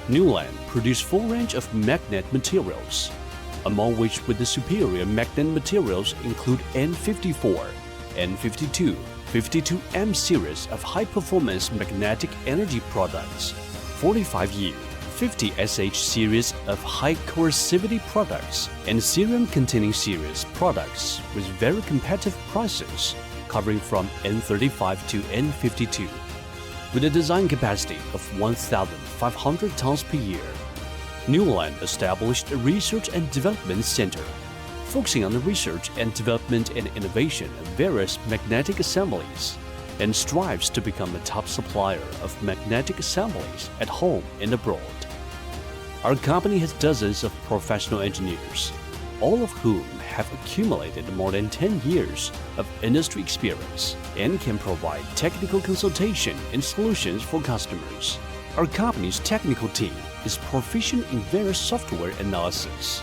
Newland produces full range of magnet materials, among which with the superior magnet materials include N54, N52, 52M series of high-performance magnetic energy products, 45U, 50SH series of high coercivity products, and cerium-containing series products with very competitive prices, covering from N35 to N52, with a design capacity of 1,500 tons per year. Newland established a research and development center, focusing on the research and development and innovation of various magnetic assemblies, and strives to become a top supplier of magnetic assemblies at home and abroad. Our company has dozens of professional engineers, all of whom have accumulated more than 10 years of industry experience and can provide technical consultation and solutions for customers. Our company's technical team is proficient in various software analysis,